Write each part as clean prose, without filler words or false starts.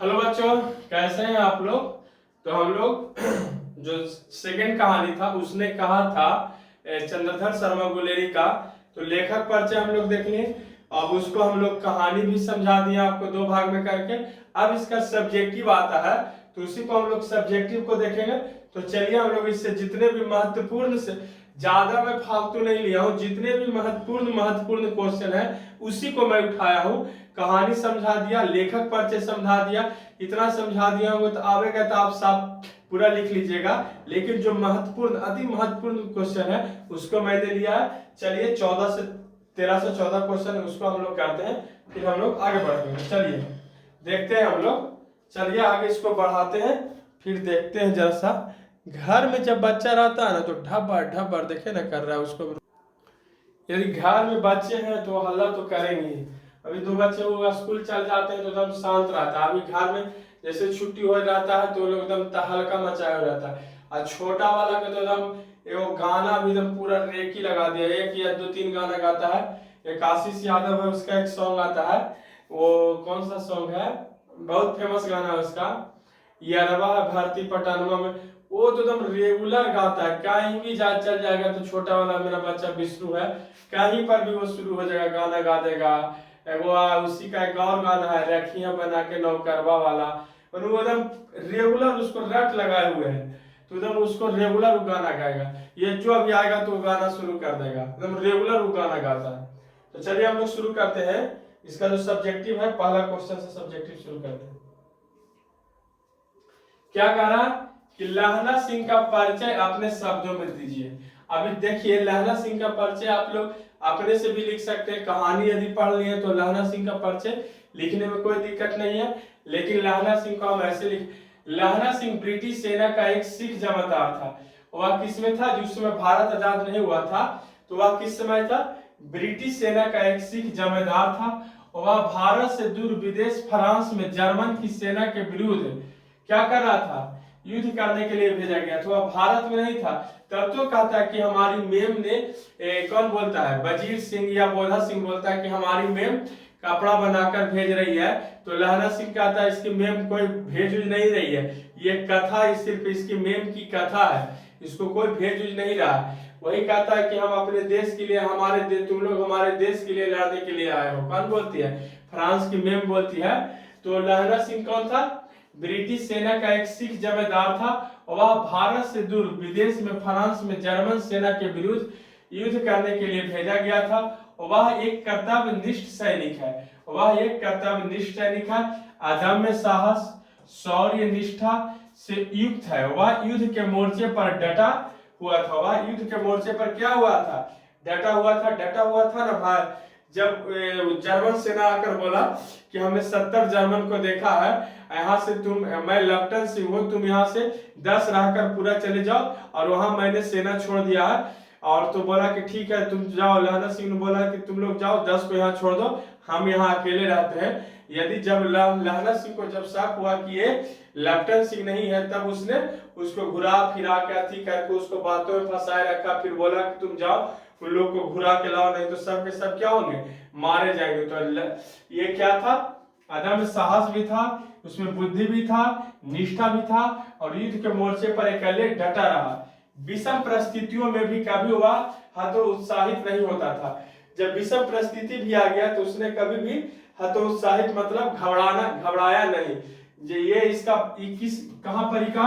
Hello बच्चों, कैसे हैं आप लोग। तो हम लोग जो सेकंड कहानी था उसने कहा था चंद्रधर शर्मा गुलेरी का। तो लेखक परिचय हम लोग देख लिए। अब उसको हम लोग कहानी भी समझा दिया आपको दो भाग में करके। अब इसका सब्जेक्टिव आता है तो उसी को हम लोग सब्जेक्टिव को देखेंगे। तो चलिए हम लोग इससे जितने भी महत्वपूर्ण से ज्यादा मैं फालतू नहीं लिया हूँ, जितने भी महत्वपूर्ण क्वेश्चन है उसी को मैं उठाया हूँ। कहानी समझा दिया, लेखक परिचय समझा दिया, इतना समझा दिया होगा तो आवेगा तो आप सब पूरा लिख लीजिएगा। लेकिन जो महत्वपूर्ण अति महत्वपूर्ण क्वेश्चन है उसको मैंने लिया है। चलिए 14 से 13 से 14 क्वेश्चन है उसको हम लोग करते हैं, फिर हम लोग आगे बढ़ेंगे। चलिए देखते हैं हम लोग। चलिए आगे इसको बढ़ाते हैं, फिर देखते हैं जरा सा। घर में जब बच्चा रहता है ना तो ढब्बर ढब्बर देखे ना कर रहा है उसको। यदि घर में बच्चे हैं तो हल्ला तो करेंगे। अभी दो बच्चे वो स्कूल चल जाते हैं तो एकदम शांत रहता है। अभी घर में जैसे छुट्टी हो जाता है तो लोग एकदम तहलका मचाया हो जाता है। और छोटा वाला का तो एकदम वो गाना भी एकदम पूरा रेकी लगा दिया, एक या दो तीन गाना गाता है। एक आशीष यादव है, उसका एक सॉन्ग आता है, वो कौन सा सॉन्ग है, बहुत फेमस गाना है उसका, यरवा भारती पठानवा में। वो तो एकदम रेगुलर गाता है, कहीं भी जा चल जाएगा। तो छोटा वाला मेरा बच्चा विष्णु है, कहीं पर भी वो शुरू हो जाएगा गाना गा देगा। एगो उसी का एक और गाना है, रखियां बना के नौकरवा वाला, और वो एकदम रेगुलर उसको रट लगाए हुए हैं। तो एकदम उसको रेगुलर वो गाना गाएगा, ये जो अभी आएगा तो वो गाना शुरू कर देगा, एकदम रेगुलर वो गाना गाता है। तो चलिए हम लोग शुरू करते हैं। इसका जो सब्जेक्टिव है, पहला क्वेश्चन से सब्जेक्टिव शुरू करते हैं। क्या कह रहा कि लहना सिंह का परिचय अपने शब्दों में दीजिए। अभी देखिए लहना सिंह का परिचय आप लोग अपने से भी लिख सकते हैं, कहानी यदि पढ़ लिए तो लहना सिंह का परिचय लिखने में कोई दिक्कत नहीं है। लेकिन लहना सिंह को हम ऐसे लिख, लहना सिंह ब्रिटिश सेना का एक सिख जमादार था। वह किस में था, जिस समय भारत आजाद नहीं हुआ था तो वह किस समय था, ब्रिटिश सेना का एक सिख जमादार था। वह भारत से दूर विदेश फ्रांस में जर्मन की सेना के विरुद्ध क्या कर रहा था, युद्ध करने के लिए भेजा गया। तो वह भारत में नहीं था। तब तो कहता है कि हमारी मेम ने कौन बोलता है, वजीर सिंह या बोधा सिंह बोलता है कि हमारी मेम कपड़ा बनाकर भेज रही है। तो लहना सिंह कहता है इसकी मेम कोई भेज नहीं रही है, ये कथा सिर्फ इसकी मेम की कथा है, इसको कोई भेज नहीं रहा है। वही कहता है कि हम अपने देश के लिए, तुम लोग हमारे देश के लिए लड़ने के लिए आए हो। कौन बोलती है, फ्रांस की मेम बोलती है। तो लहना सिंह कौन था, ब्रिटिश सेना का एक सिख जमादार था। वह भारत से दूर विदेश में फ्रांस में जर्मन सेना के विरुद्ध युद्ध करने के लिए भेजा गया था। वह एक कर्तव्यनिष्ठ सैनिक है, वह एक कर्तव्यनिष्ठ सैनिक है, अदम्य साहस शौर्य निष्ठा से युक्त है। वह युद्ध के मोर्चे पर डटा हुआ था। वह युद्ध के मोर्चे पर क्या हुआ था, डटा हुआ था ना भाई। जब जर्मन सेना आकर बोला कि हमने 70 जर्मन को देखा है, यहाँ से तुम, मैं लेफ्टिनेंट सिंह हूँ, तुम यहाँ से 10 रहकर पूरा चले जाओ, और वहां मैंने सेना छोड़ दिया है। और तो बोला कि ठीक है तुम जाओ। लहना सिंह ने बोला कि तुम लोग जाओ, 10 को यहाँ छोड़ दो, हम यहाँ अकेले रहते हैं। यदि जब लहना सिंह को जब शक हुआ कि ये लेफ्टिनेंट सिंह नहीं है, तब उसने उसको घुरा फिरा के अथी करके उसको बातों में फंसाए रखा। फिर बोला कि तुम जाओ उन लोग को घुरा के लाओ, नहीं तो सब के सब क्या होंगे, मारे जाएंगे। तो ये क्या था, अदम्य साहस भी था, उसमें बुद्धि भी था, निष्ठा भी था, और युद्ध के मोर्चे पर अकेले डटा रहा। विषम परिस्थितियों में भी कभी वह हतोत्साहित नहीं होता था। जब विषम परिस्थिति भी आ गया तो उसने कभी भी हतोत्साहित मतलब घबराया नहीं। ये इसका किस कहां पर ही का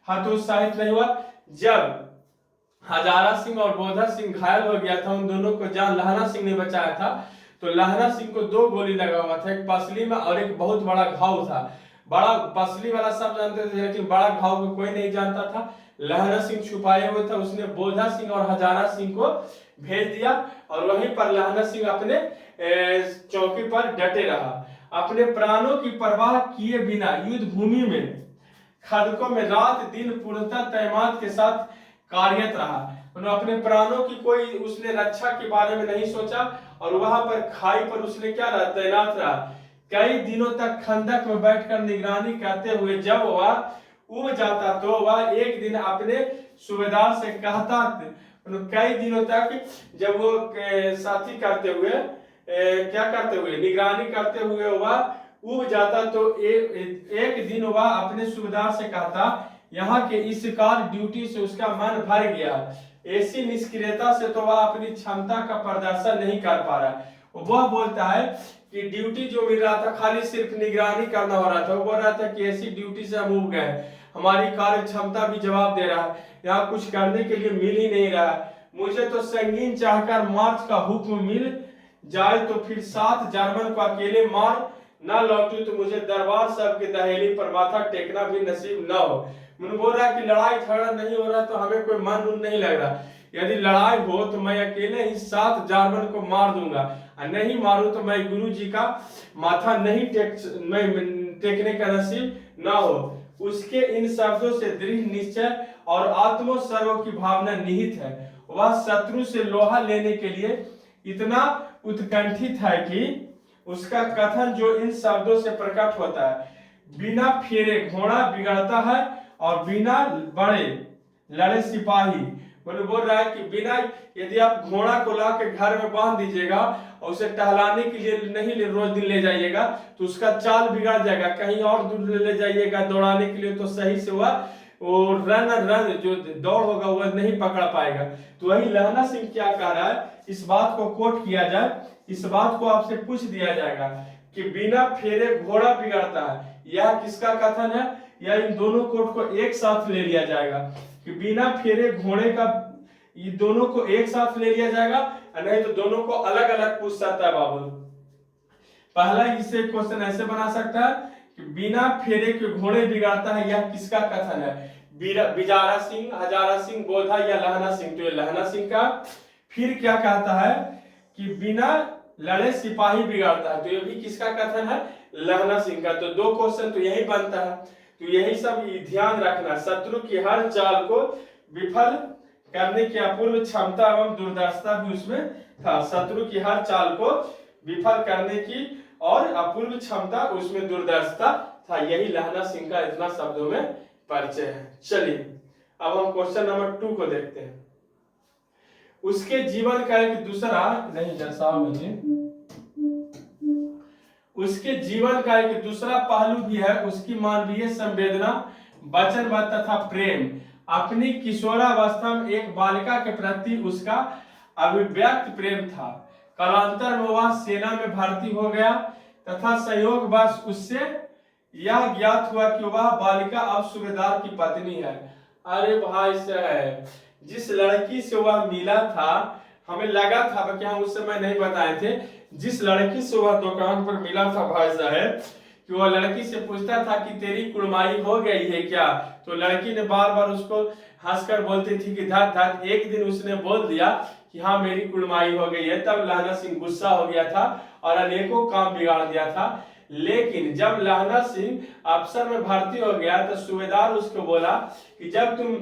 हतोत्साहित नहीं हुआ, जब हजारा सिंह और बोधा सिंह घायल हो गया था, उन दोनों को जान लहना सिंह ने बचाया था। तो लहना सिंह को 2 गोली लगा हुआ था, एक पसली में और एक बहुत बड़ा घाव था। बड़ा पसली वाला सब जानते थे लेकिन बड़ा घाव को कोई नहीं जानता था। लहना सिंह छुपाए हुए था, उसने बोधा सिंह और हजारा सिंह को भेज दिया, और वहीं पर लहना सिंह अपने चौकी पर डटे रहा, अपने प्राणों की परवाह किए बिना युद्ध भूमि में खदकों में रात दिन पूर्णतः तैनात के साथ कार्यरत रहा। उन्होंने अपने प्राणों की कोई उसने रक्षा के बारे में नहीं सोचा, और वहां पर खाई पर उसने क्या रहा, तैनात रहा। कई दिनों तक खंदक में बैठकर निगरानी करते हुए जब वह उब जाता तो वह एक दिन अपने सूबेदार से कहता, कई दिनों तक जब वो साथी करते हुए क्या करते हुए, निगरानी करते हुए वह उब जाता तो एक दिन वह अपने सूबेदार से कहता, यहाँ के इस कार्य ड्यूटी से उसका मन भर गया, ऐसी निष्क्रियता से तो वह अपनी क्षमता का प्रदर्शन नहीं कर पा रहा। वह बोलता है कि ड्यूटी जो मिल रहा था खाली सिर्फ निगरानी करना हो रहा था, वो बोल रहा था कि ऐसी ड्यूटी से हम उब गए, हमारी कार्य क्षमता भी जवाब दे रहा है, यहाँ कुछ करने के लिए मिल ही नहीं रहा। मुझे तो संगीन चाहकर मार्च का हुक्म मिल जाए तो फिर 7 जर्मन को अकेले मार ना लौटू तो मुझे दरबार साहब की दहेली पर माथा टेकना भी नसीब न हो। मैंने बोल रहा कि लड़ाई झगड़ा नहीं हो रहा तो हमें कोई मन नहीं लग रहा, यदि लड़ाई हो तो मैं अकेले ही 7 जर्मन को मार दूंगा, और नहीं मारू तो मैं गुरु जी का माथा नहीं टेकने का नसीब ना हो। उसके इन शब्दों से दृढ़ निश्चय और आत्मोत्सर्ग की भावना निहित है। वह शत्रु से लोहा लेने के लिए इतना उत्कंठित है कि उसका कथन जो इन शब्दों से प्रकट होता है, बिना फेरे घोड़ा बिगड़ता है और बिना बड़े लड़े सिपाही। बोल रहा है कि बिना, यदि आप घोड़ा को ला के घर में बांध दीजिएगा और उसे टहलाने के लिए नहीं रोज दिन ले जाइएगा तो उसका चाल बिगड़ जाएगा, कहीं और दूर ले जाइएगा दौड़ाने के लिए तो सही से वो रन जो दौड़ होगा वह नहीं पकड़ पाएगा। तो वही लहना सिंह क्या कह रहा है, इस बात को कोट किया जाए, इस बात को आपसे पूछ दिया जाएगा कि बिना फेरे घोड़ा बिगड़ता है, यह किसका कथन है? या इन दोनों कोट को एक साथ ले लिया जाएगा कि बिना फेरे घोड़े का, ये दोनों को एक साथ ले लिया जाएगा, नहीं तो दोनों को अलग अलग पूछ सकता है बाबू। पहला इसे क्वेश्चन ऐसे बना सकता है कि बिना फेरे के घोड़े बिगाड़ता है, यह किसका कथन है? बिजारा सिंह, हजारा सिंह, बोधा या लहना सिंह? तो ये लहना सिंह का। फिर क्या कहता है कि बिना लड़े सिपाही बिगाड़ता है, तो ये भी किसका कथन है? लहना सिंह का। तो 2 क्वेश्चन तो यही बनता है। तो यही सब ध्यान रखना, शत्रु की हर चाल को विफल करने की अपूर्व क्षमता एवं दूरदर्शिता भी उसमें था। शत्रु की हर चाल को विफल करने की और अपूर्व क्षमता, उसमें दूरदर्शिता था। यही लहना सिंह का इतना शब्दों में परिचय है। चलिए अब हम क्वेश्चन नंबर 2 को देखते हैं। उसके जीवन का एक दूसरा नहीं दर्शाओ मुझे, उसके जीवन का एक दूसरा पहलू भी है, उसकी मानवीय संवेदना, वचनबद्ध तथा प्रेम। अपनी किशोरावस्था में एक बालिका के प्रति उसका अभिव्यक्त प्रेम था। कालांतर में वह सेना में भर्ती हो गया तथा संयोगवश उससे यह ज्ञात हुआ कि वह बालिका अब सूबेदार की पत्नी है। अरे भाई साहब, जिस लड़की से वह मिला था, हमें लगा था कि हम उस समय नहीं बताए थे, जिस लड़की से वह दुकान पर मिला था भाई साहब, कि वह लड़की से पूछता था कि तेरी कुड़माई हो गई है क्या? तो लड़की ने बार बार उसको हंसकर बोलती थी कि धत धत। एक दिन उसने बोल दिया कि हाँ मेरी कुड़माई हो गई है, तब लहना सिंह गुस्सा हो गया था और अनेकों काम बिगाड़ दिया था। लेकिन जब लहना सिंह अफसर में भर्ती हो गया तो सूबेदार उसको बोला कि जब तुम,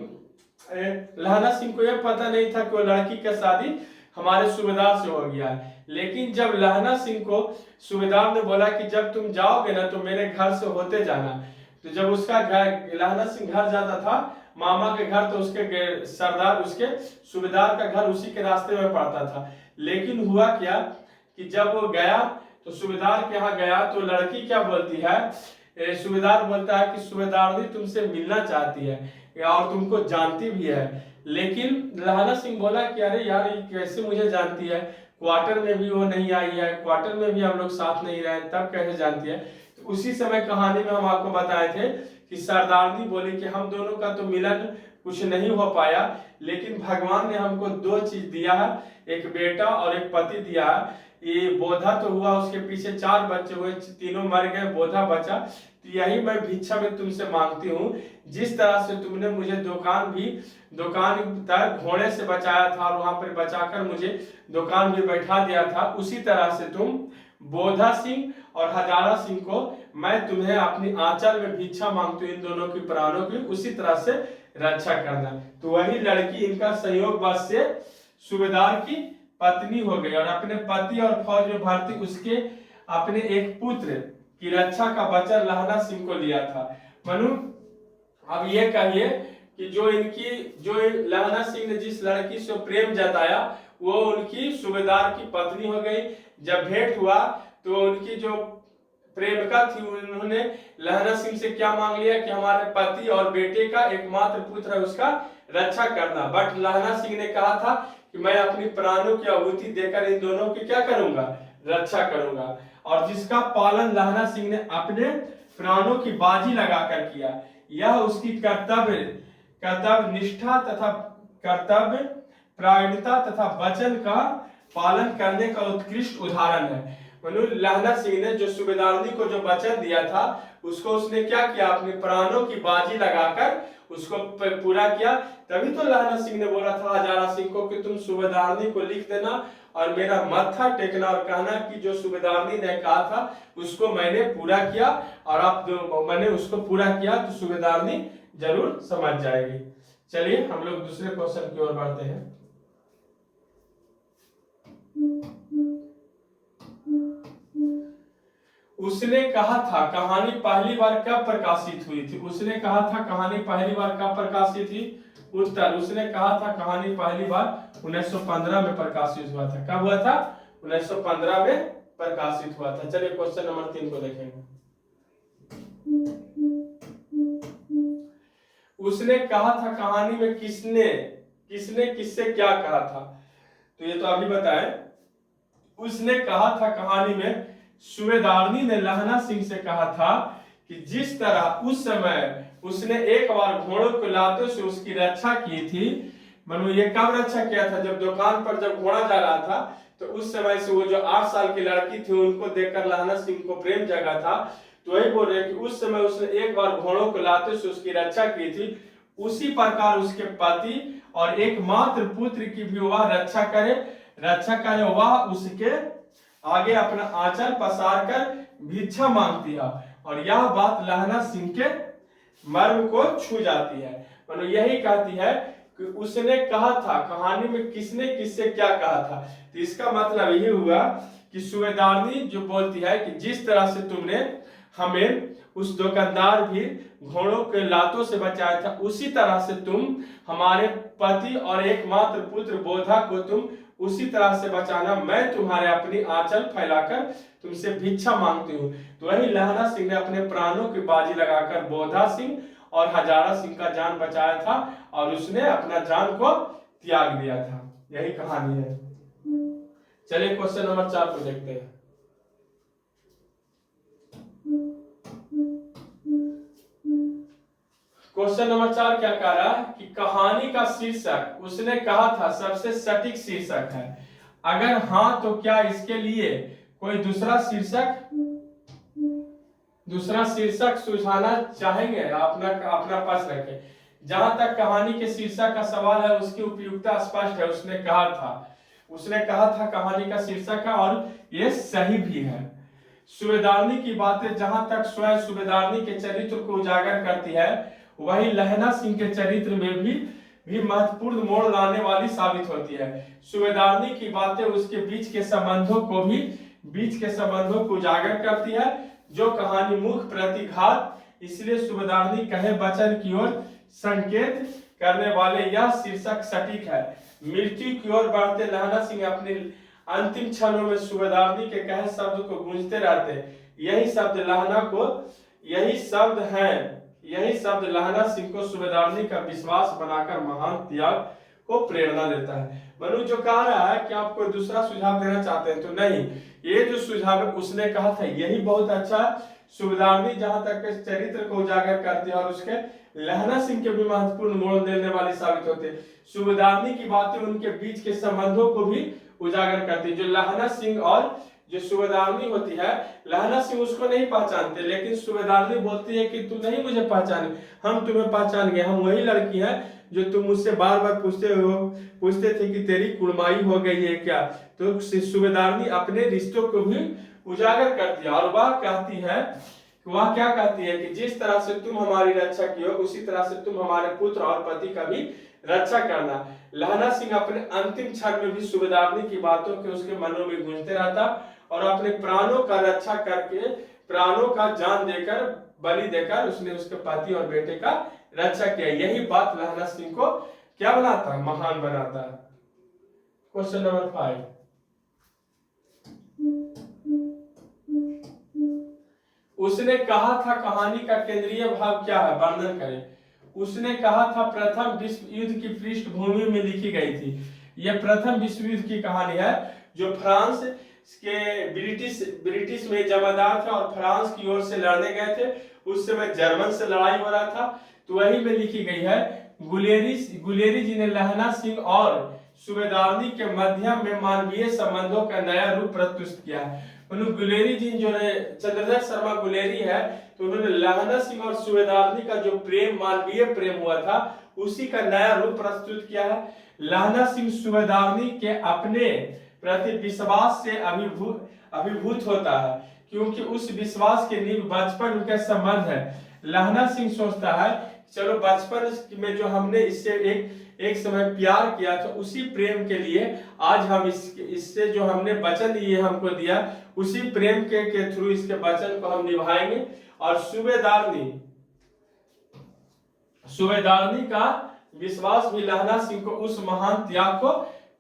लहना सिंह को यह पता नहीं था कि वो लड़की का शादी हमारे सूबेदार से हो गया है। लेकिन जब लहना सिंह को सूबेदार ने बोला कि जब तुम जाओगे ना तो मेरे घर से होते जाना, तो जब उसका घर, लहना सिंह घर जाता था मामा के घर, तो उसके सरदार, उसके सूबेदार का घर उसी के रास्ते में पड़ता था। लेकिन हुआ क्या कि जब वो गया तो सूबेदार के यहाँ गया तो लड़की क्या बोलती है, सूबेदार बोलता है कि सूबेदारनी तुमसे मिलना चाहती है और तुमको जानती भी है। लेकिन लहना सिंह बोला कि अरे यार ये कैसे मुझे जानती है, क्वार्टर में भी वो नहीं आई है, क्वार्टर में भी हम लोग साथ नहीं रहे, तब कैसे जानती है? तो उसी समय कहानी में हम आपको बताए थे कि सरदारनी बोली कि हम दोनों का तो मिलन कुछ नहीं हो पाया, लेकिन भगवान ने हमको 2 चीज दिया है, एक बेटा और एक पति दिया है। ये बोधा तो हुआ, उसके पीछे 4 बच्चे हुए, तीनों मर गए, बोधा बचा। तो यही मैं भिक्षा में तुमसे मांगती हूँ, जिस तरह से तुमने मुझे दुकान तक घोड़े से बचाया था और वहां पर बचाकर मुझे दुकान भी बैठा दिया था, उसी तरह से तुम बोधा सिंह और हजारा सिंह को मैं तुम्हें अपनी आंचल में भिक्षा मांगती हूँ, इन दोनों की प्राणों की उसी तरह से रक्षा करना। तो वही लड़की इनका संयोगवश से सूबेदार की पत्नी हो गई और अपने पति और फौज में भर्ती उसके अपने एक पुत्र की रक्षा का वचन लहना सिंह को लिया था। मनु, अब ये कहिए कि जो लहना सिंह ने जिस लड़की से प्रेम जताया वो उनकी सूबेदार की पत्नी हो गई। जब भेंट हुआ तो उनकी जो प्रेमिका थी, उन्होंने लहना सिंह से क्या मांग लिया कि हमारे पति और बेटे का एकमात्र पुत्र है, उसका रक्षा करना। बट लहना सिंह ने कहा था कि मैं अपनी प्राणों की आहुति देकर इन दोनों की क्या करूंगा, रक्षा करूंगा। और जिसका पालन लहना सिंह ने अपने प्राणों की बाजी लगाकर किया, यह उसकी कर्तव्य निष्ठा तथा कर्तव्य प्राणता तथा वचन का पालन करने का उत्कृष्ट उदाहरण है। लहना सिंह ने जो सूबेदारनी को जो वचन दिया था, उसको उसने क्या किया, अपने प्राणों की बाजी लगाकर उसको पूरा किया। तभी तो लहना सिंह ने बोला था हजारा सिंह को कि तुम सूबेदारनी को लिख देना और मेरा मत्था टेकना और कहना कि जो सूबेदारनी ने कहा था उसको मैंने पूरा किया, और अब मैंने उसको पूरा किया तो सूबेदारनी जरूर समझ जाएगी। चलिए हम लोग दूसरे क्वेश्चन की ओर बढ़ते हैं। उसने कहा था कहानी पहली बार कब प्रकाशित हुई थी? उसने कहा था कहानी पहली बार कब प्रकाशित हुई? उत्तर, उसने कहा था कहानी पहली बार 1915 में प्रकाशित हुआ था। कब हुआ था? 1915 में प्रकाशित हुआ था। चलिए क्वेश्चन नंबर 3 को देखेंगे। उसने कहा था कहानी में किसने किससे क्या कहा था? तो ये तो अभी बताए। उसने कहा था कहानी में सूबेदारनी ने लहना सिंह से कहा था कि जिस तरह उस समय उसने एक बार घोड़ों को लातों से उसकी रक्षा की थी। मनु ये कब रक्षा किया था? जब दुकान पर जब घोड़ा जा रहा था तो उस समय से वो जो 8 साल की लड़की थी उनको देखकर लहना सिंह को प्रेम जगा था। तो वही बोल रहे कि उस समय उसने एक बार घोड़ों को लातों से उसकी रक्षा की थी, उसी प्रकार उसके पति और एकमात्र पुत्र की भी वह रक्षा करे। वह उसके आगे अपना आंचल पसार कर भिक्षा मांगती है। और यह बात लहना सिंह के मर्म को छू जाती है। मतलब यही कहती है कि उसने कहा था कहानी में किसने किससे क्या कहा था। तो इसका मतलब यही हुआ कि सूबेदारनी जो बोलती है कि जिस तरह से तुमने हमें उस दुकानदार भी घोड़ों के लातों से बचाया था, उसी तरह से तुम हमारे पति और एकमात्र पुत्र बोधा को तुम उसी तरह से बचाना। मैं तुम्हारे अपनी आंचल फैलाकर तुमसे भिक्षा मांगती हूँ। तो वही लहना सिंह ने अपने प्राणों की बाजी लगाकर बोधा सिंह और हजारा सिंह का जान बचाया था और उसने अपना जान को त्याग दिया था। यही कहानी है। चलिए क्वेश्चन नंबर 4 को देखते हैं। क्वेश्चन नंबर 4 क्या कह रहा है कि कहानी का शीर्षक उसने कहा था सबसे सटीक शीर्षक है। अगर हाँ तो क्या इसके लिए कोई दूसरा शीर्षक सुझाना चाहेंगे? अपना पास रखें। जहां तक कहानी के शीर्षक का सवाल है उसकी उपयुक्तता स्पष्ट है। उसने कहा था कहानी का शीर्षक है और ये सही भी है। सूबेदारनी की बातें जहां तक स्वयं सूबेदारनी के चरित्र को उजागर करती है, वही लहना सिंह के चरित्र में भी महत्वपूर्ण मोड़ लाने वाली साबित होती है। सूबेदारनी की बातें उसके बीच के संबंधों को उजागर करती है, जो कहानी मुख प्रतिघात, इसलिए सूबेदारनी कहे वचन की ओर संकेत करने वाले यह शीर्षक सटीक है। मृत्यु की ओर बढ़ते लहना सिंह अपने अंतिम क्षणों में सूबेदारनी के कहे शब्द को गूंजते रहते। यही शब्द लहना सिंह को सूबेदारनी का विश्वास बनाकर महान त्याग को प्रेरणा देता है। मनु जो कह रहा है कि आप कोई दूसरा सुझाव देना चाहते हैं, तो नहीं, ये जो सुझाव उसने कहा था यही बहुत अच्छा। सूबेदारनी जहां तक के चरित्र को उजागर करती है और उसके लहना सिंह के भी महत्वपूर्ण मोड़ देने वाली साबित होते हैं। सूबेदारनी की बातें उनके बीच के संबंधों को भी उजागर करती है। जो लहना सिंह और जो सूबेदारनी होती है, लहना सिंह उसको नहीं पहचानते, लेकिन सूबेदारनी बोलती है कि तुम नहीं मुझे पहचाने, हम तुम्हें पहचान गए, हम वही लड़की है जो तुम मुझसे बार बार पूछते थे कि तेरी कुड़माई हो गई है क्या। तो सूबेदारनी अपने रिश्तों को भी उजागर करती है और वह क्या कहती है कि जिस तरह से तुम हमारी रक्षा की हो, उसी तरह से तुम हमारे पुत्र और पति का भी रक्षा करना। लहना सिंह अपने अंतिम क्षण में भी सूबेदारनी की बातों के उसके मनों में गूंजते रहता और अपने प्राणों का रक्षा करके, प्राणों का जान देकर, बलि देकर उसने उसके पति और बेटे का रक्षा किया। यही बात लहना सिंह को क्या बनाता? महान बनाता। Question number 5। उसने कहा था कहानी का केंद्रीय भाव क्या है, वर्णन करें। उसने कहा था प्रथम विश्व युद्ध की पृष्ठभूमि में लिखी गई थी। यह प्रथम विश्व युद्ध की कहानी है, जो फ्रांस के ब्रिटिश में जमादार थे और फ्रांस की ओर से लड़ने गए थे। उस समय जर्मन से लड़ाई हो रहा था, तो वही में लिखी गई है। गुलेरी जी ने लहना सिंह और सूबेदारनी के मध्यम में मानवीय संबंधों का नया रूप प्रस्तुत किया है। उन्होंने गुलेरी जी जो है चंद्रधर शर्मा गुलेरी है, तो उन्होंने लहना सिंह और सूबेदारनी का जो प्रेम, मानवीय प्रेम हुआ था, उसी का नया रूप प्रस्तुत किया है। लहना सिंह सूबेदारनी के अपने प्रति विश्वास से अभिभूत होता है, क्योंकि उस विश्वास के नींव बचपन के संबंध है। लहना सिंह सोचता है चलो बचपन में जो हमने इससे एक समय प्यार किया था, उसी प्रेम के लिए आज हम इससे जो हमने वचन ये हमको दिया, उसी प्रेम के थ्रू इसके वचन को हम निभाएंगे। और सूबेदारनी का विश्वास भी लहना सिंह को उस महान त्याग को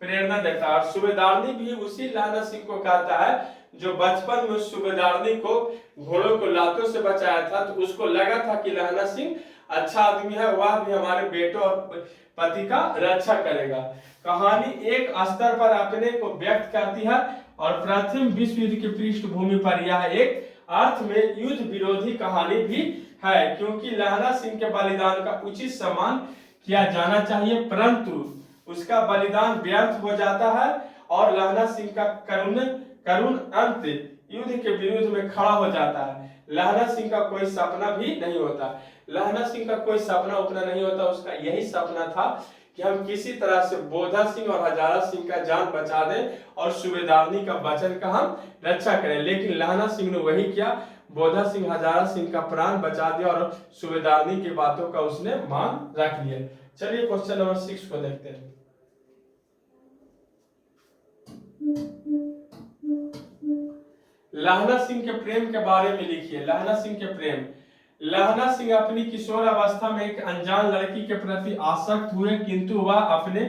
प्रेरणा देता है। और सूबेदारनी भी उसी लहना सिंह को कहता है जो बचपन में सूबेदारनी को घोड़ों को लातों से बचाया था, तो उसको लगा था कि लहना सिंह अच्छा आदमी है, वह भी हमारे बेटों और पति का रक्षा करेगा। कहानी एक स्तर पर अपने को व्यक्त करती है और प्रथम विश्व युद्ध की पृष्ठभूमि पर यह एक अर्थ में युद्ध विरोधी कहानी भी है, क्योंकि लहना सिंह के बलिदान का उचित सम्मान किया जाना चाहिए, परंतु उसका बलिदान व्यर्थ हो जाता है और लहना सिंह का करुण अंत युद्ध के विरुद्ध में खड़ा हो जाता है। लहना सिंह का कोई सपना भी नहीं होता। लहना सिंह का कोई सपना उपना नहीं होता। उसका यही सपना था कि हम किसी तरह से बोधा सिंह और हजारा सिंह का जान बचा दें और सूबेदारनी का वचन का हम रक्षा करें। लेकिन लहना सिंह ने वही किया, बोधा सिंह हजारा सिंह का प्राण बचा दिया और सूबेदारनी की बातों का उसने मान रख लिया। चलिए क्वेश्चन नंबर 6 को देखते हैं। लहना सिंह के प्रेम के बारे में लिखिए। लहना सिंह के प्रेम। लहना सिंह अपनी किशोर अवस्था में एक अनजान लड़की के प्रति आसक्त हुए, किंतु वह अपने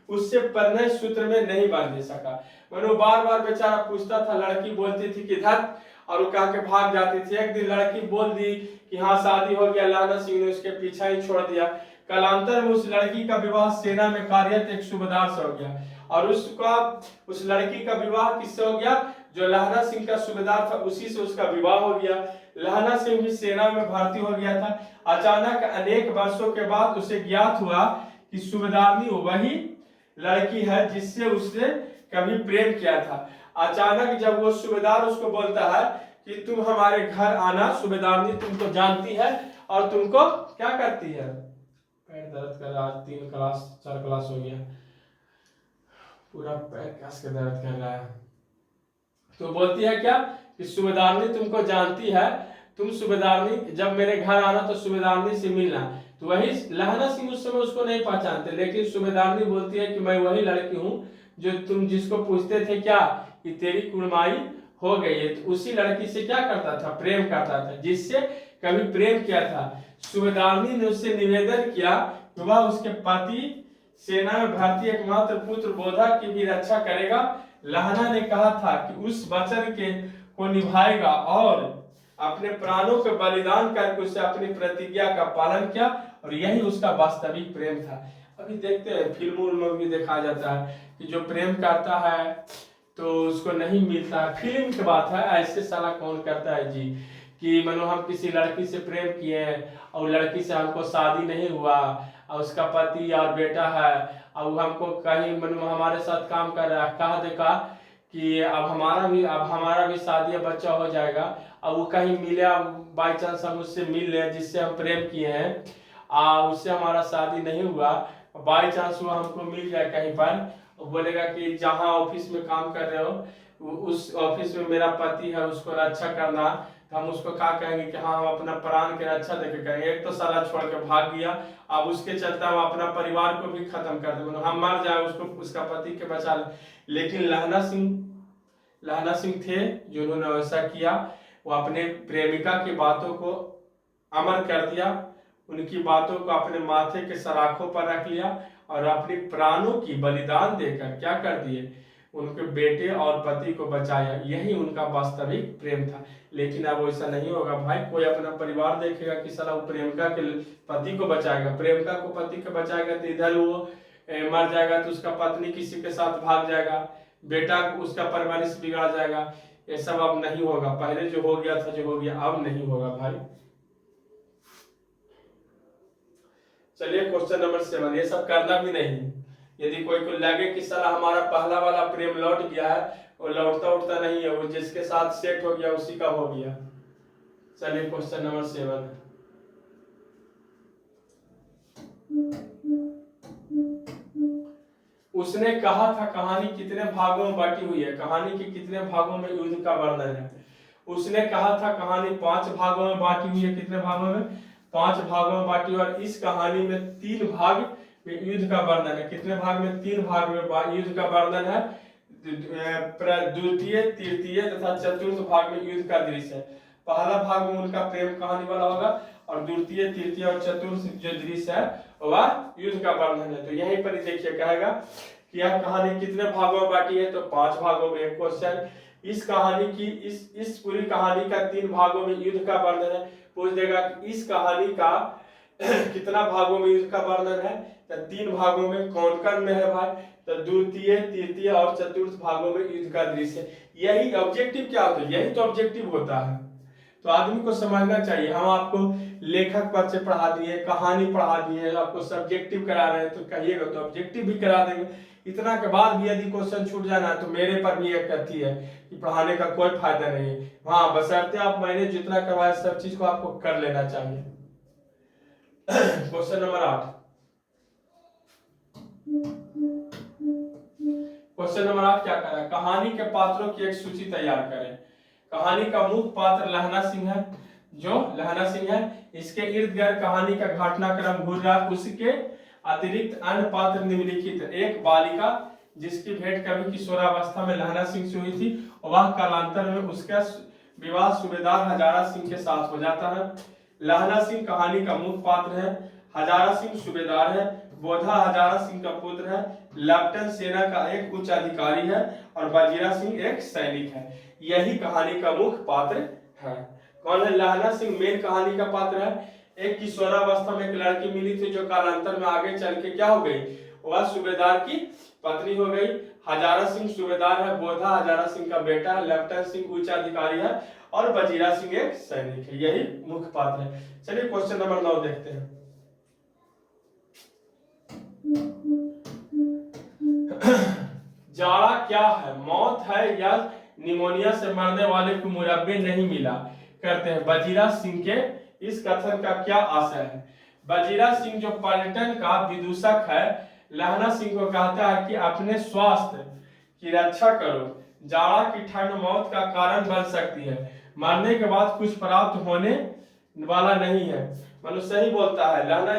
उससे प्रणय सूत्र में नहीं बांध सका। वो बार बार बेचारा पूछता था, लड़की बोलती थी कि धत, और वो कह के भाग जाती थी। एक दिन लड़की बोल दी कि हाँ शादी हो गया, लहना सिंह ने उसके पीछा ही छोड़ दिया। कालांतर में उस लड़की का विवाह सेना में कार्यरत एक सूबेदार से हो गया और उस लड़की का विवाह किससे हो गया? जो लहना सिंह का सूबेदार था, उसी से उसका विवाह हो गया। लहना सिंह भी सेना में भर्ती हो गया था। अचानक अनेक वर्षों के बाद उसे ज्ञात हुआ कि सूबेदारनी वही लड़की है जिससे उसने कभी प्रेम किया था। अचानक जब वो सूबेदार उसको बोलता है कि तुम हमारे घर आना, सूबेदारनी तुमको जानती है और तुमको क्या करती है, पैर दर्द कर रहा, 3 क्लास 4 क्लास हो गया, पूरा पैर कस के दर्द कर रहा है। तो बोलती है क्या कि सूबेदारनी तुमको जानती है, तुम सूबेदारनी जब मेरे घर आना तो सूबेदारनी से मिलना। तो वही लहना सिंह उस समय उसको नहीं पहचानते, लेकिन सूबेदारनी बोलती है कि मैं वही लड़की हूँ जो तुम जिसको पूछते थे क्या कि तेरी कुड़माई हो गई है। तो उसी लड़की से क्या करता था? प्रेम करता था, जिससे कभी प्रेम किया था। सूबेदारनी ने उससे निवेदन किया कि वह उसके पति सेना में भर्ती एकमात्र पुत्र बोधा की भी रक्षा करेगा। लहना ने कहा था कि उस वचन को निभाएगा और अपने प्राणों के बलिदान करके उसे अपनी प्रतिज्ञा का पालन किया, और यही उसका वास्तविक प्रेम था। अभी देखते हैं फिल्मों में भी देखा जाता है कि जो प्रेम करता है तो उसको नहीं मिलता है। फिल्म की बात है, ऐसे साला कौन करता है जी कि मानो हम किसी लड़की से प्रेम किए और लड़की से हमको शादी नहीं हुआ और उसका पति और बेटा है और हमको कहीं मानो हमारे साथ काम कर रहा है, कहा देखा कि अब हमारा भी शादी बच्चा हो जाएगा, और वो कहीं मिले, बाई चांस हम उससे मिल ले जिससे हम प्रेम किए हैं, उससे हमारा शादी नहीं हुआ, बाई चांस वो हमको मिल जाए कहीं पर, बोलेगा कि जहाँ ऑफिस में काम कर रहे हो उस ऑफिस में मेरा पति है, उसको रक्षा करना, तो हम उसको क्या कहेंगे कि हाँ हम अपना प्राण की रक्षा देके करेंगे। एक तो साला छोड़ के भाग गया, अब उसके चलते हम अपना परिवार को भी खत्म कर दे, हम मर जाए उसको उसका पति के बचा ले। लेकिन लहना सिंह थे जिन्होंने वैसा किया। वो अपने प्रेमिका की बातों को अमर कर दिया, उनकी बातों को अपने माथे के सराखों पर रख लिया और अपनी प्राणों की बलिदान देकर क्या कर दिए? उनके बेटे और पति को बचाया, यही उनका वास्तविक प्रेम था। लेकिन अब वैसा नहीं होगा भाई, कोई अपना परिवार देखेगा कि साला वो प्रेमिका के पति को बचाएगा, प्रेमिका को पति को बचाएगा तो इधर वो मर जाएगा, तो उसका पत्नी किसी के साथ भाग जाएगा, बेटा उसका परवरिश बिगड़ जाएगा। ये सब अब नहीं होगा, पहले जो हो गया था जो हो गया, अब नहीं होगा भाई। चलिए क्वेश्चन नंबर 7, ये सब करना भी नहीं। यदि कोई को लगे कि साला हमारा पहला वाला प्रेम लौट गया है, वो लौटता उठता नहीं है, वो जिसके साथ सेट हो गया उसी का हो गया। चलिए क्वेश्चन नंबर 7, उसने कहा था कहानी कितने भागों में बांटी हुई है, कहानी के कितने भागों में युद्ध का वर्णन है। उसने कहा था कहानी 5 भागों में बांटी हुई है, कितने भागों में, 5 भागों में बांटी हुई, और इस कहानी में 3 भाग में युद्ध का वर्णन है। कितने भाग में, 3 भाग में युद्ध का वर्णन है। द्वितीय, तृतीय तथा चतुर्थ भाग में युद्ध का दृश्य है। पहला भाग में उनका प्रेम कहानी वाला होगा, और द्वितीय, तृतीय और चतुर्थ जो दृश्य है वह युद्ध का वर्णन है। तो यहीं पर देखिए कहेगा कि यह कहानी कितने भागों में बांटी है, तो 5 भागों में। क्वेश्चन, इस कहानी की इस पूरी कहानी का 3 भागों में युद्ध का वर्णन है। पूछ देगा कि इस कहानी का कितना भागों में युद्ध का वर्णन है, तो 3 भागों में। कौन कौन में है भाई, तो द्वितीय, तृतीय और चतुर्थ भागों में युद्ध का दृश्य। यही ऑब्जेक्टिव क्या होता है, यही तो ऑब्जेक्टिव होता है। तो आदमी को समझना चाहिए। हम आपको लेखक परिचय पढ़ा दिए, कहानी पढ़ा दिए, आपको सब्जेक्टिव करा रहे हैं, तो कहिएगा तो ऑब्जेक्टिव भी करा देंगे। इतना के बाद भी यदि क्वेश्चन छूट जाना तो मेरे पर भी एक कथी है कि पढ़ाने का कोई फायदा नहीं है। हाँ, बशर्ते आप मैंने जितना करवाया सब चीज को आपको कर लेना चाहिए। क्वेश्चन नंबर 8, क्वेश्चन नंबर 8 क्या कर रहा है, कहानी के पात्रों की एक सूची तैयार करें। कहानी का मुख्य पात्र लहना सिंह है, जो लहना सिंह है, इसके इर्द गिर्द कहानी का घटनाक्रम घूर रहा है। उसके अतिरिक्त अन्य पात्र निम्नलिखित है। एक बालिका जिसकी भेंट कभी किशोरावस्था में लहना सिंह से हुई थी, वह कालांतर में उसका विवाह सूबेदार हजारा सिंह के साथ हो जाता है। लहना सिंह कहानी का मुख्य पात्र है, हजारा सिंह सूबेदार है, बोधा हजारा सिंह का पुत्र है, लेफ्टिनेंट सेना का एक उच्च अधिकारी है, और वजीरा सिंह एक सैनिक है। यही कहानी का मुख्य पात्र है। कौन है, लहना सिंह मेन कहानी का पात्र है। एक किशोरावस्था में एक लड़की मिली थी जो कालांतर में आगे चल के क्या हो गई, वह सूबेदार की पत्नी हो गई। हजारा सिंह सूबेदार है, बोधा हजारा सिंह का बेटा है, लेफ्टिनेंट सिंह उच्च अधिकारी है, और वजीरा सिंह एक सैनिक है। यही मुख्य पात्र है। चलिए क्वेश्चन नंबर 9 देखते हैं। जाड़ा क्या है, मौत है या निमोनिया से मरने वाले को मुरब्बे नहीं मिला करते हैं। वजीरा सिंह के इस कथन का क्या आशय है। वजीरा सिंह जो पर्यटन का विदूषक है, लहना सिंह को कहता है कि अपने स्वास्थ्य की रक्षा करो, जाड़ा की ठंड मौत का कारण बन सकती है, मरने के बाद कुछ प्राप्त होने वाला नहीं है। मतलब सही बोलता है लहना,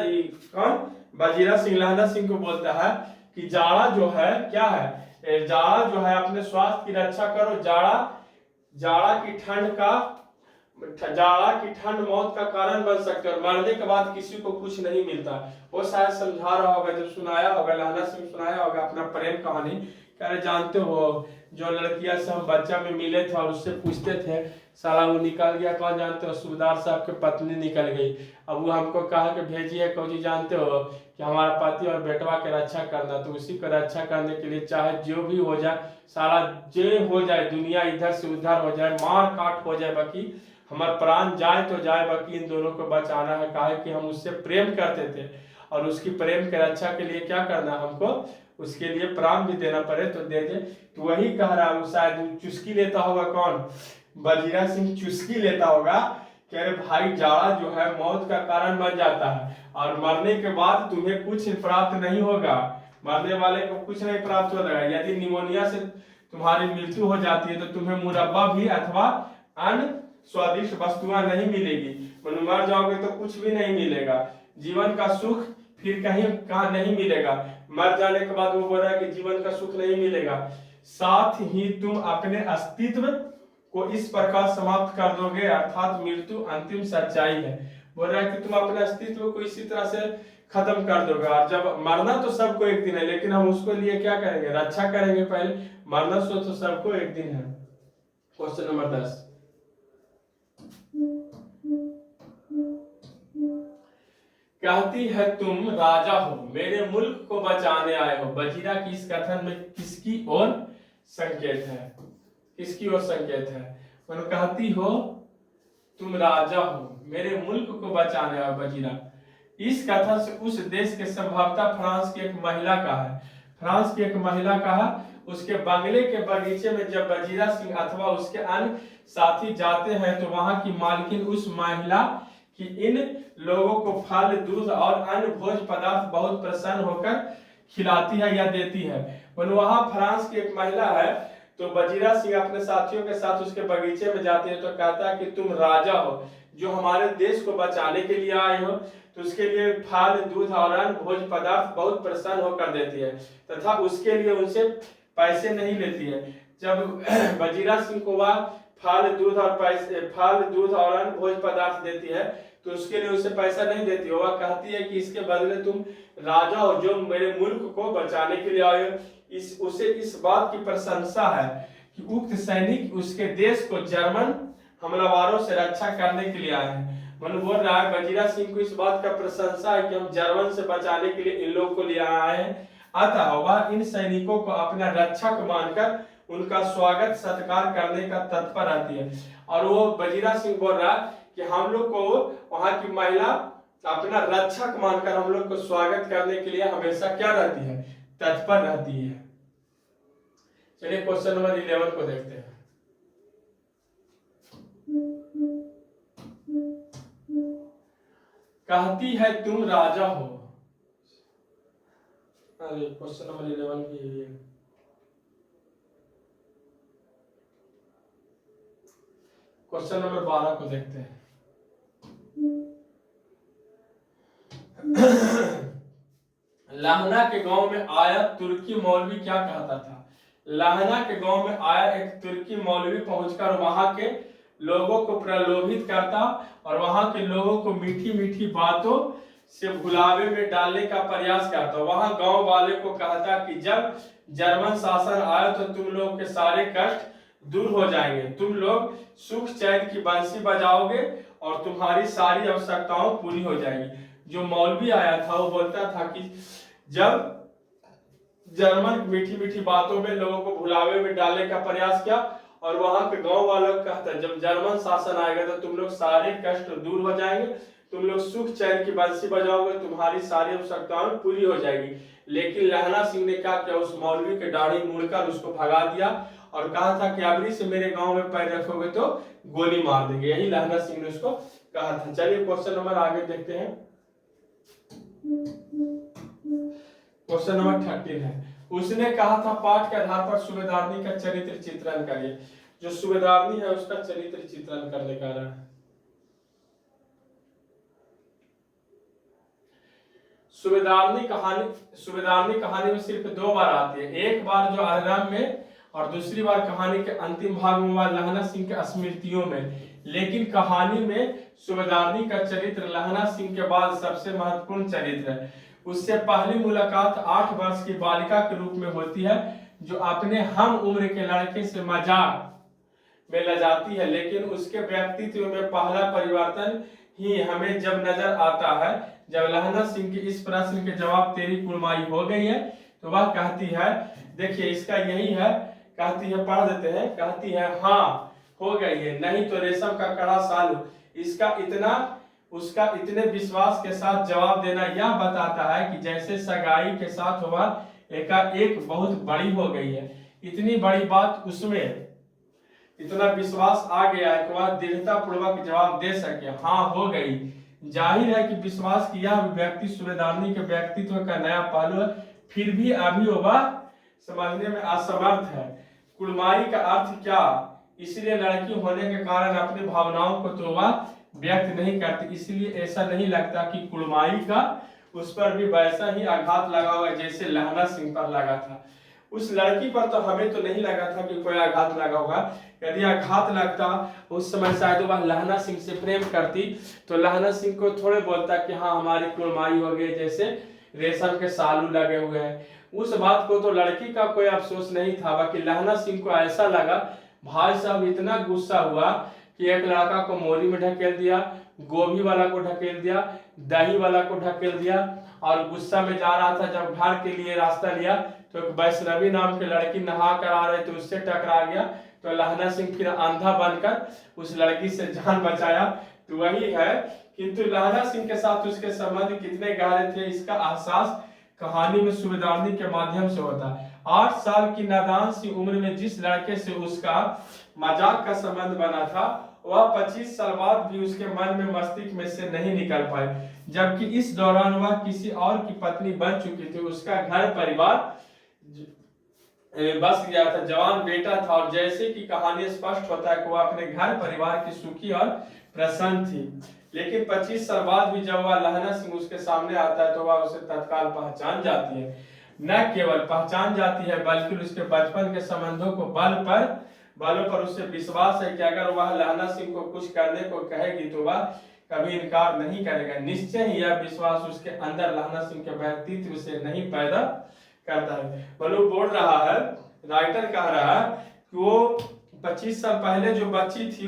कौन, वजीरा सिंह लहना सिंह को बोलता है कि जाड़ा जो है क्या है, जाड़ा जो है अपने स्वास्थ्य की रक्षा करो, जाड़ा की ठंड मौत का कारण बन सकते हैं, और मरने के बाद किसी को कुछ नहीं मिलता। वो शायद समझा रहा होगा, जब सुनाया होगा लहना सिंह सुनाया होगा अपना प्रेम कहानी। कह रहे जानते हो जो लड़कियां से हम बच्चा में मिले थे और उससे पूछते थे, साला वो निकल गया, कौन जानते हो, सूबेदार साहब की पत्नी निकल गई। अब वो हमको कहा कि भेजिए, कौजी जानते हो कि हमारा पति और बेटवा की रक्षा करना, तो उसी को रक्षा करने के लिए चाहे जो भी हो जाए, सारा जो हो जाए, दुनिया इधर से उधर हो जाए, मार काट हो जाए, बाकी हमारा प्राण जाए तो जाए, बाकी इन दोनों को बचाना है। कहा कि हम उससे प्रेम करते थे और उसकी प्रेम की रक्षा के लिए क्या करना, हमको उसके लिए प्राण भी देना पड़े तो दे दे। तो वही कह रहा हूँ, शायद चुस्की लेता होगा, कौन, वजीरा सिंह चुस्की लेता होगा कि अरे भाई जाड़ा जो है मौत का कारण बन जाता है, और मरने के बाद तुम्हें कुछ प्राप्त नहीं होगा, मरने वाले को कुछ नहीं प्राप्त होगा। यदि निमोनिया से तुम्हारी मृत्यु हो जाती है तो तुम्हें मुरब्बा भी अथवा अन्य स्वादिष्ट वस्तुएं नहीं मिलेगी, मर जाओगे तो कुछ भी नहीं मिलेगा, जीवन का सुख फिर कहाँ नहीं मिलेगा। मर जाने के बाद वो बोल रहा है कि जीवन का सुख नहीं मिलेगा, साथ ही तुम अपने अस्तित्व को इस प्रकार समाप्त कर दोगे, अर्थात मृत्यु अंतिम सच्चाई है। बोल रहा है कि तुम अपने अस्तित्व को इसी तरह से खत्म कर दोगे, और जब मरना तो सबको एक दिन है, लेकिन हम उसको लिए क्या करेंगे, रक्षा करेंगे पहले, मरना सो तो सबको एक दिन है। क्वेश्चन नंबर 10, कहती है तुम राजा हो, मेरे मुल्क को बचाने आए हो। बजीरा की इस कथन में किसकी ओर संकेत है, किसकी ओर संकेत है? कहती हो तुम राजा हो, मेरे मुल्क को बचाने आए हो बजीरा। इस कथन से उस देश के संभवतः फ्रांस की एक महिला का है, फ्रांस की एक महिला का है। उसके बंगले के बगीचे में जब बजीरा सिंह अथवा उसके अन्य साथी जाते हैं तो वहां की मालकिन उस महिला कि इन लोगों को फल, दूध और अन्य भोज पदार्थ बहुत प्रसन्न होकर खिलाती है या देती है। वहां फ्रांस की एक महिला है, तो बजीरा सिंह अपने साथियों के साथ उसके बगीचे में जाते हैं, तो कहता है कि तुम राजा हो जो हमारे देश को बचाने के लिए आए हो, तो उसके लिए फल, दूध और अन्य भोज पदार्थ बहुत प्रसन्न होकर देती है, तथा उसके लिए उनसे पैसे नहीं लेती है। जब बजीरा सिंह को वह फल, दूध और अन्य भोज पदार्थ देती है, तो उसके लिए उसे पैसा नहीं देती। वह कहती है कि इसके बदले तुम राजा हो जो मेरे मुल्क को बचाने के लिए आए हो। उसे इस बात की प्रशंसा है कि उक्त सैनिक उसके देश को जर्मन हमलावरों से रक्षा करने के लिए आए हैं। मन बोल रहा है बजीरा सिंह को इस बात का प्रशंसा है कि हम जर्मन से बचाने के लिए इन लोगों को ले आए हैं, अतः वह इन सैनिकों को अपना रक्षक मानकर उनका स्वागत सत्कार करने का तत्पर रहती है। और वो बजीरा सिंह बोल रहा है कि हम लोग को वहां की महिला अपना रक्षक मानकर हम लोग को स्वागत करने के लिए हमेशा क्या रहती है, तत्पर रहती है। चलिए क्वेश्चन नंबर 11 को देखते हैं। कहती है तुम राजा हो, अरे क्वेश्चन नंबर 11 की क्वेश्चन नंबर 12 को देखते हैं। लाहना के गांव में आया तुर्की मौलवी क्या कहता था? लाहना के गांव में आया एक तुर्की मौलवी पहुंचकर वहां के लोगों को प्रलोभित करता और वहां के लोगों को मीठी मीठी बातों से भुलावे में डालने का प्रयास करता। वहां गांव वाले को कहता कि जब जर्मन शासन आए तो तुम लोग के सारे कष्ट दूर हो जाएंगे, तुम लोग सुख चैन की बंसी बजाओगे और तुम्हारी सारी आवश्यकताओं पूरी हो जाएगी। जो मौलवी आया था वो बोलता था कि जब जर्मन मीठी मीठी बातों में लोगों को भुलावे में डालने का प्रयास किया, और वहां के गांव वालों को कहता है जब जर्मन शासन आएगा तो तुम लोग सारे कष्ट दूर हो जाएंगे, तुम लोग सुख चैन की बंसी बजाओगे, तुम्हारी सारी आवश्यकताएं पूरी हो जाएगी। लेकिन लहना सिंह ने क्या किया, उस मौलवी के दाढ़ी मुड़कर उसको भगा दिया और कहा था कि अबरी से मेरे गांव में पैर रखोगे तो गोली मार देंगे। यही लहना सिंह ने उसको कहा था। चलिए क्वेश्चन नंबर आगे देखते हैं। क्वेश्चन नंबर 13 है, उसने कहा था पाठ के आधार पर सूबेदारनी का चरित्र चित्रण करिए। जो सूबेदारनी है उसका चरित्र चित्रण करने का है। सूबेदारनी कहानी में सिर्फ 2 बार आती है, एक बार जो आराम में और दूसरी बार कहानी के अंतिम भाग में लहना सिंह के स्मृतियों में। लेकिन कहानी में सूबेदारनी का चरित्र लहना सिंह के बाद सबसे महत्वपूर्ण चरित्र है। उससे पहली मुलाकात 8 वर्ष की बालिका के रूप में होती है जो अपने हम उम्र के लड़के से मजाक में ल जाती है, लेकिन उसके व्यक्तित्व में पहला परिवर्तन ही हमें जब नजर आता है जब लहना सिंह के इस प्रश्न के जवाब तेरी कुड़माई हो गई है, तो वह कहती है, देखिए इसका यही है, कहती है, पढ़ देते हैं, कहती है हाँ हो गई है, नहीं तो रेशम का कड़ा सालू। उसका इतने विश्वास के साथ जवाब देना यह बताता है कि जैसे सगाई के साथ वह एकाएक बहुत बड़ी हो गई है। इतनी बड़ी बात उसमें इतना विश्वास आ गया है कि वह दृढ़ता पूर्वक जवाब दे सके, हाँ हो गई। जाहिर है कि विश्वास की यह अभिव्यक्ति सूबेदारनी के व्यक्तित्व का नया पहलू है, फिर भी अभी वह समझने में असमर्थ है। कुड़माई का अर्थ क्या, इसलिए लड़की होने के कारण अपनी भावनाओं को तो वह व्यक्त नहीं करती, इसलिए ऐसा नहीं लगता कि कुड़माई का उस पर भी वैसा ही आघात लगा हुआ जैसे लहना सिंह पर लगा था। उस लड़की पर तो हमें तो नहीं लगा था कि कोई आघात लगा होगा। यदि आघात लगता उस समय शायद वह लहना सिंह से प्रेम करती तो लहना सिंह को थोड़े बोलता कि हाँ हमारी कुलमाई हो गई, जैसे रेशम के सालू लगे हुए हैं। उस बात को तो लड़की का कोई अफसोस नहीं था, बाकी लहना सिंह को ऐसा लगा, भाई साहब इतना गुस्सा हुआ कि एक लड़का को मोरी में ढकेल दिया, गोभी वाला को ढकेल दिया, दही वाला को ढकेल दिया, और गुस्सा में जा रहा था जब घर के लिए रास्ता लिया तो एक वैष्णवी नाम की लड़की नहा कर आ रही थी, उससे टकरा गया। तो लहना सिंह फिर अंधा बनकर उस लड़की से जान बचाया। तो वही है, किंतु लहना सिंह के साथ उसके संबंध कितने गहरे थे इसका एहसास कहानी में सूबेदारनी के माध्यम से होता है। 8 साल की नादान सी उम्र में जिस लड़के से उसका मजाक का संबंध बना था वह 25 साल बाद भी उसके मन में मस्तिष्क में से नहीं निकल पाए, जबकि इस दौरान वह किसी और की पत्नी बन चुकी थी। उसका घर परिवार बस गया था, जवान बेटा था, और जैसे कि कहानी स्पष्ट होता है कि वह अपने घर परिवार की सुखी और प्रसन्न थी। लेकिन 25 साल बाद भी जब वह लहना सिंह उसके सामने आता है तो वह उसे तत्काल पहचान जाती है। न केवल पहचान जाती है बल्कि उसके बचपन के संबंधों को बलों पर उसे विश्वास है कि अगर वह लहना सिंह को कुछ करने को कहेगी तो वह कभी इनकार नहीं करेगा। निश्चय ही यह विश्वास उसके अंदर लहना सिंह के व्यक्तित्व से नहीं पैदा करता है। बलू बोल रहा है, राइटर कह रहा है कि वो 25 साल पहले जो बच्ची थी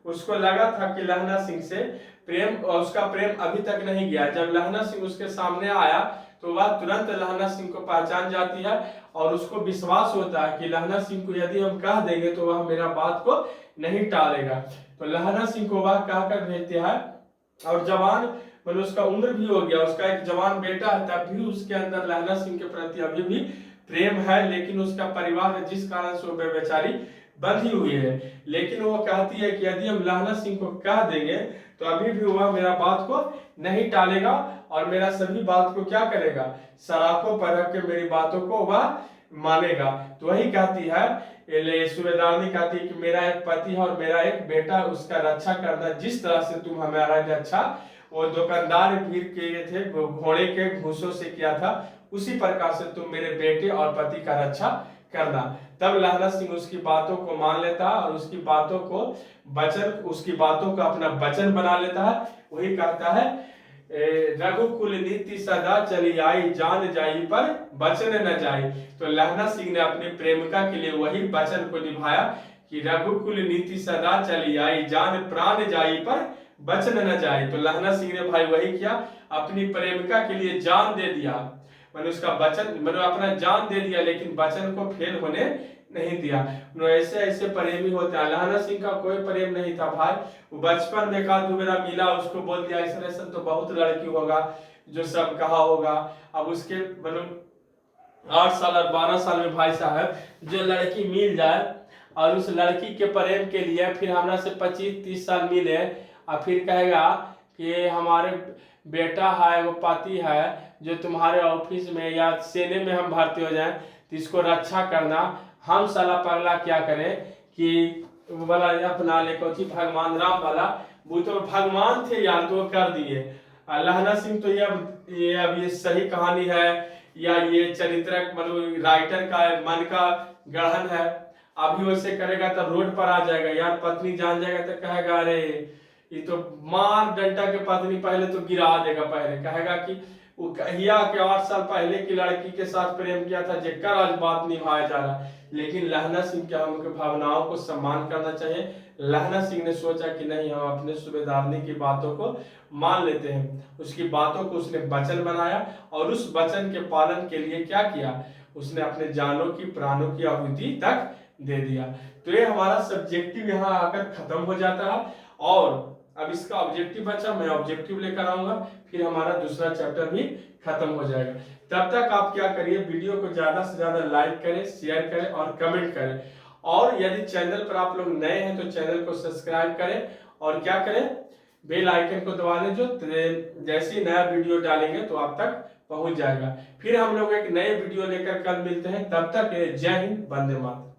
उसको लगा था कि लहना सिंह से प्रेम, उसका प्रेम अभी तक नहीं गया। जब लहना सिंह उसके सामने आया तो वह तुरंत लहना सिंह को पहचान जाती है और उसको विश्वास होता है कि लहना सिंह को यदि हम कह देंगे तो वह मेरा बात को नहीं टालेगा। तो लहना सिंह को वह कहकर भेजते हैं, और जवान मतलब उसका उम्र भी हो गया, उसका एक जवान बेटा है, तब भी उसके अंदर लहना सिंह के प्रति अभी भी प्रेम है। लेकिन उसका परिवार है जिस कारण से वो बेचारी बंधी हुई है। लेकिन वो कहती है कि यदि हम लहना सिंह को कह देंगे तो अभी भी वह मेरा बात को नहीं टालेगा और मेरा सभी बात को क्या करेगा, सराखों पर रख के मेरी बातों को वह मानेगा। तो वही कहती है सूबेदारनी, कहती है कि मेरा एक पति है और मेरा एक बेटा, उसका रक्षा करना जिस तरह से तुम हमारा रक्षा वो दुकानदार भीड़ के थे घोड़े के भूसों से किया था, उसी प्रकार से तुम मेरे बेटे और पति का रक्षा करना। तब लहना सिंह उसकी बातों को मान लेता है और उसकी बातों को अपना वचन बना लेता है। वही कहता है, रघुकुल नीति सदा चली आई, जान जाई पर वचन न जाई। तो लहना सिंह ने अपनी प्रेमिका के लिए वही वचन को निभाया कि रघुकुल नीति सदा चली आई, जान प्राण जाई पर वचन न जाए। तो लहना सिंह ने भाई वही किया, अपनी प्रेमिका के लिए जान दे दिया, मैंने उसका वचन मैंने अपना जान दे दिया, लेकिन वचन को फेल होने नहीं दिया। ऐसे ऐसे प्रेमी होते हैं। लहना सिंह का कोई प्रेम नहीं था भाई, वो बचपन में का मेरा मिला, उसको बोल दिया ऐसा तो बहुत लड़की होगा जो सब कहा होगा। अब उसके मतलब 8 साल और 12 साल में भाई साहब जो लड़की मिल जाए और उस लड़की के प्रेम के लिए फिर हमरा से 25-30 साल मिले और फिर कहेगा कि हमारे बेटा है, वो पति है जो तुम्हारे ऑफिस में या सेने में हम भर्ती हो जाएं तो इसको रक्षा करना। हम साला पगला क्या करें कि वाला अपना ले कोची भगवान राम वाला, वो तो भगवान थे यार, तो कर दिए। लहना सिंह तो ये अब ये सही कहानी है या ये चरित्र मतलब राइटर का मन का गढ़न है। अभी वैसे करेगा तो रोड पर आ जाएगा यार, पत्नी जान जाएगा तो कहेगा अरे ये तो मार डंडा के पत्नी पहले तो गिरा देगा, पहले कहेगा कि वो कहिया के 8 साल पहले की लड़की के साथ प्रेम किया था जेकर आज बात निभाया जा रहा। लेकिन लहना सिंह के हमके भावनाओं को सम्मान करना चाहिए। लहना सिंह ने सोचा कि नहीं, हम अपने सूबेदारनी की बातों को मान लेते हैं। उसकी बातों को उसने वचन बनाया और उस वचन के पालन के लिए क्या किया, उसने अपने जानों की प्राणों की आहुति तक दे दिया। तो ये हमारा सब्जेक्टिव यहाँ आकर खत्म हो जाता है और अब इसका ऑब्जेक्टिव बचा, मैं ऑब्जेक्टिव लेकर आऊंगा, फिर हमारा दूसरा चैप्टर भी खत्म हो जाएगा। तब तक आप क्या करिए, वीडियो को ज्यादा से ज्यादा लाइक करें, शेयर करें और कमेंट करें। और यदि चैनल पर आप लोग नए हैं तो चैनल को सब्सक्राइब करें और क्या करें, बेल आइकन को दबा लें, जो जैसे ही नया वीडियो डालेंगे तो आप तक पहुंच जाएगा। फिर हम लोग एक नए वीडियो लेकर कल मिलते हैं, तब तक जय हिंद, वंदे मातरम।